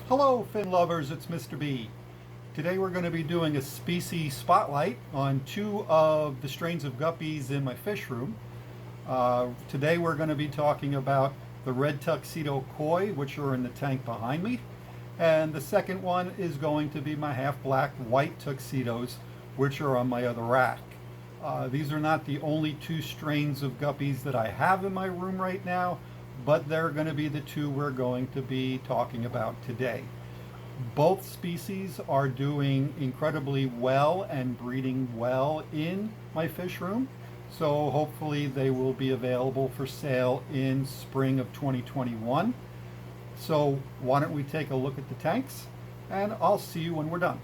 Hello fin lovers, it's Mr. B. Today we're going to be doing a species spotlight on two of the strains of guppies in my fish room. Today we're going to be talking about the red Tuxedo Koi, which are in the tank behind me. And the second one is going to be my half black white tuxedos, which are on my other rack. These are not the only two strains of guppies that I have in my room right now, but they're going to be the two we're going to be talking about today. Both species are doing incredibly well and breeding well in my fish room, so hopefully they will be available for sale in spring of 2021. So why don't we take a look at the tanks, and I'll see you when we're done.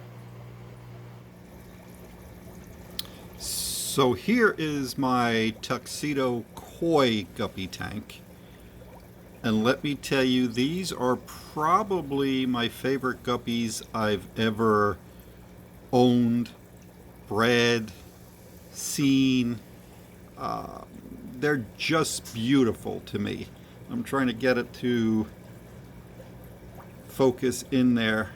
So here is my Tuxedo Koi guppy tank. And let me tell you, these are probably my favorite guppies I've ever owned, bred, seen. They're just beautiful to me. I'm trying to get it to focus in there.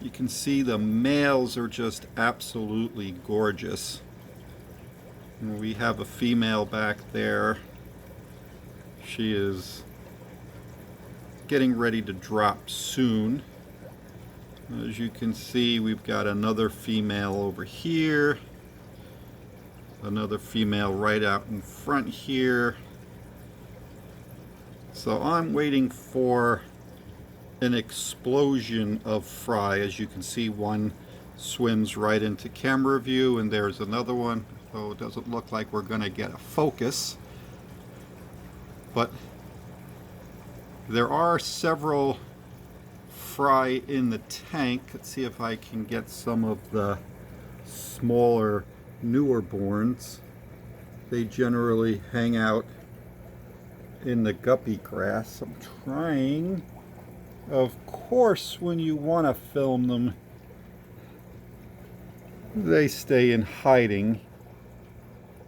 You can see the males are just absolutely gorgeous. And we have a female back there. She is getting ready to drop soon. As you can see, we've got another female over here, another female right out in front here. So I'm waiting for an explosion of fry. As you can see, one swims right into camera view, and there's another one. So it doesn't look like we're going to get a focus, but there are several fry in the tank. Let's see if I can get some of the smaller, newer borns. They generally hang out in the guppy grass. I'm trying. Of course, when you want to film them, they stay in hiding.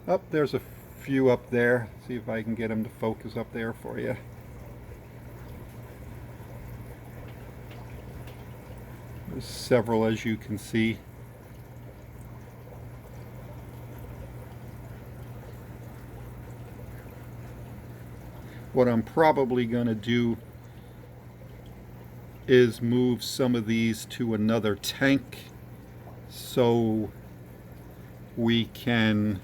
Oh, there's a few up there. See if I can get them to focus up there for you. There's several, as you can see. What I'm probably going to do is move some of these to another tank so we can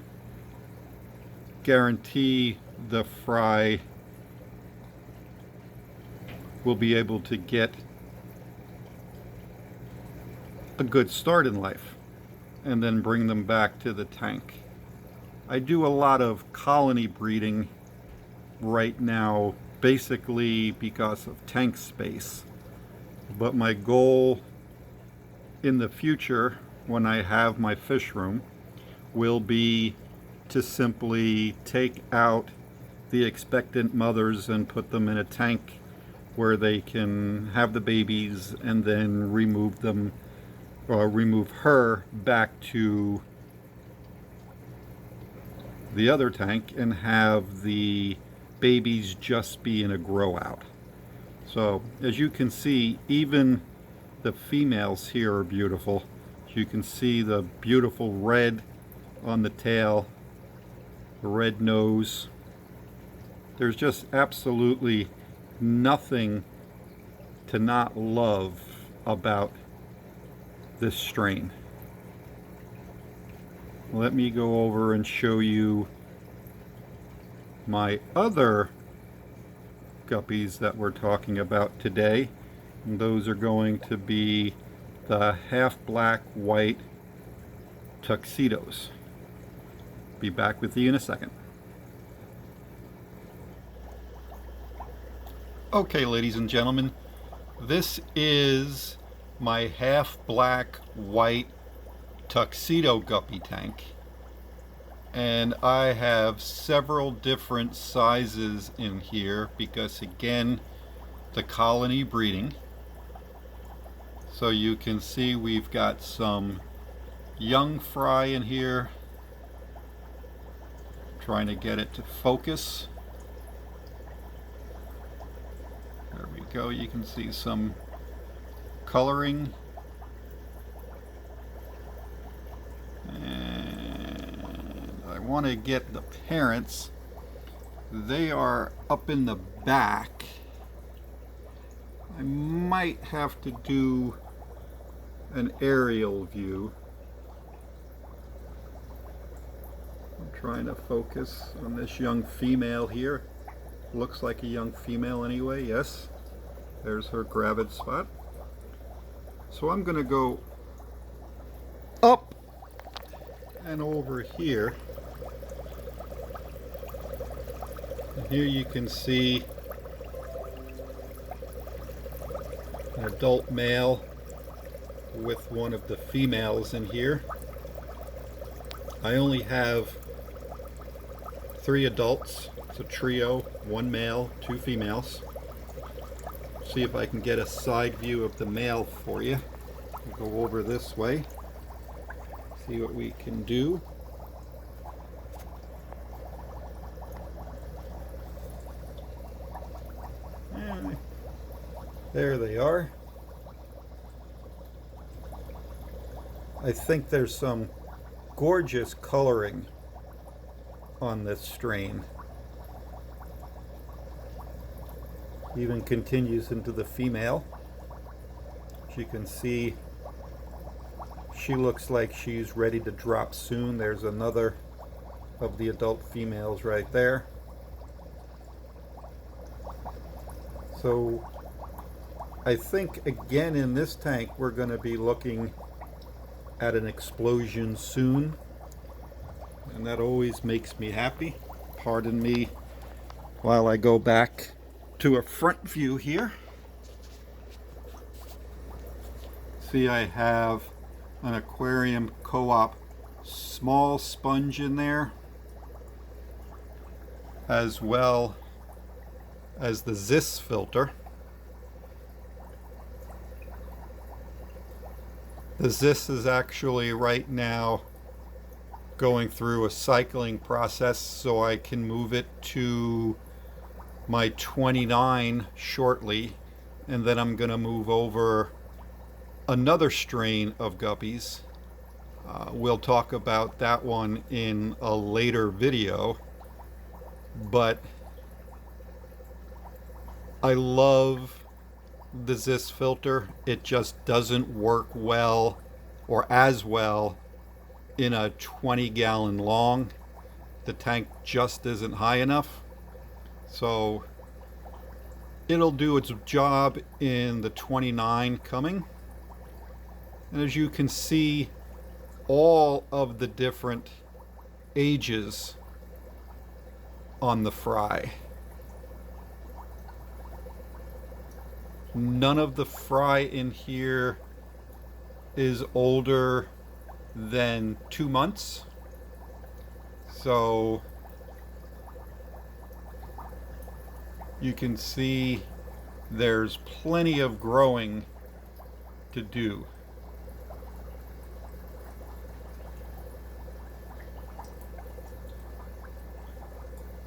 guarantee the fry will be able to get a good start in life and then bring them back to the tank. I do a lot of colony breeding right now, basically because of tank space. But my goal in the future, when I have my fish room, will be to simply take out the expectant mothers and put them in a tank where they can have the babies and then remove them, or remove her back to the other tank and have the babies just be in a grow out. So as you can see, even the females here are beautiful. You can see the beautiful red on the tail, the red nose. There's just absolutely nothing to not love about this strain. Let me go over and show you my other guppies that we're talking about today. And those are going to be the half black white tuxedos. Be back with you in a second. Okay, ladies and gentlemen, this is my half black white tuxedo guppy tank, and I have several different sizes in here because, again, the colony breeding. So you can see we've got some young fry in here. Trying to get it to focus. There we go. You can see some coloring. And I want to get the parents. They are up in the back. I might have to do an aerial view. I'm trying to focus on this young female here. Looks like a young female anyway, yes. There's her gravid spot. So I'm going to go up and over here. And here you can see an adult male with one of the females in here. I only have 3 adults. It's a trio, 1 male, 2 females. See if I can get a side view of the male for you. We'll go over this way, see what we can do. And there they are. I think there's some gorgeous coloring on this strain. Even continues into the female. As you can see, she looks like she's ready to drop soon. There's another of the adult females right there. So I think again in this tank we're going to be looking at an explosion soon, and that always makes me happy. Pardon me while I go back to a front view here. See, I have an aquarium co-op small sponge in there, as well as the Zis filter. The Zis is actually right now going through a cycling process, so I can move it to my 29 shortly, and then I'm going to move over another strain of guppies. We'll talk about that one in a later video, but I love the Zis filter. It just doesn't work well, or as well, in a 20-gallon long. The tank just isn't high enough. So it'll do its job in the 29 coming. And as you can see, all of the different ages on the fry. None of the fry in here is older than 2 months. So you can see there's plenty of growing to do.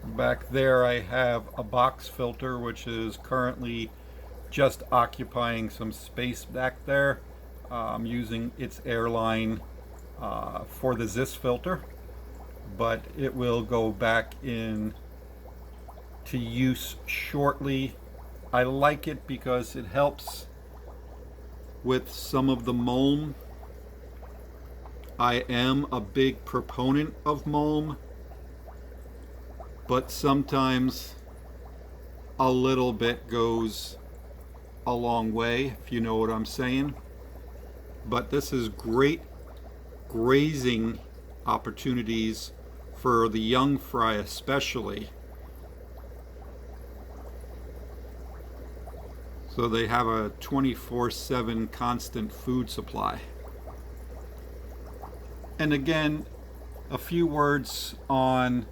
Back there I have a box filter, which is currently just occupying some space back there. I'm using its airline for the Zis filter, but it will go back in to use shortly. I like it because it helps with some of the mulm. I am a big proponent of mulm, but sometimes a little bit goes a long way, if you know what I'm saying. But this is great grazing opportunities for the young fry especially. So they have a 24/7 constant food supply. And again, a few words on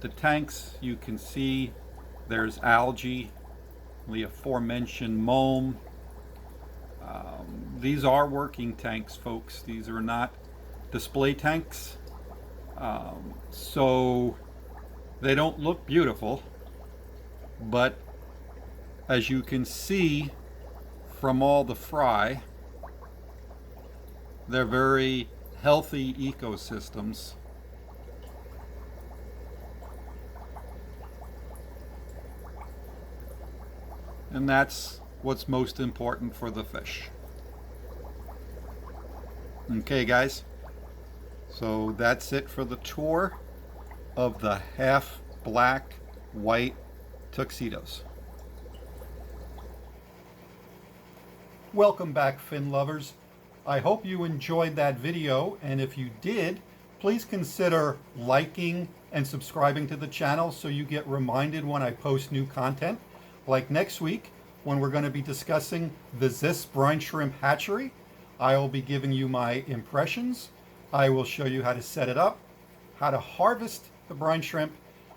the tanks. You can see there's algae, the aforementioned mulm. These are working tanks, folks. These are not display tanks. So they don't look beautiful, but as you can see from all the fry, They're very healthy ecosystems. And that's what's most important for the fish. Okay, guys. So that's it for the tour of the Half Black White Tuxedos. Welcome back, fin lovers. I hope you enjoyed that video, and if you did, please consider liking and subscribing to the channel so you get reminded when I post new content. Like next week, when we're going to be discussing the Zis brine shrimp hatchery, I will be giving you my impressions. I will show you how to set it up, how to harvest the brine shrimp,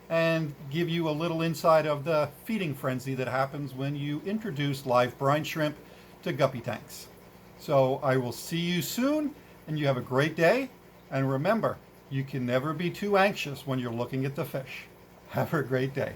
and give you a little insight of the feeding frenzy that happens when you introduce live brine shrimp to guppy tanks. So I will see you soon, and you have a great day. And remember, you can never be too anxious when you're looking at the fish. Have a great day.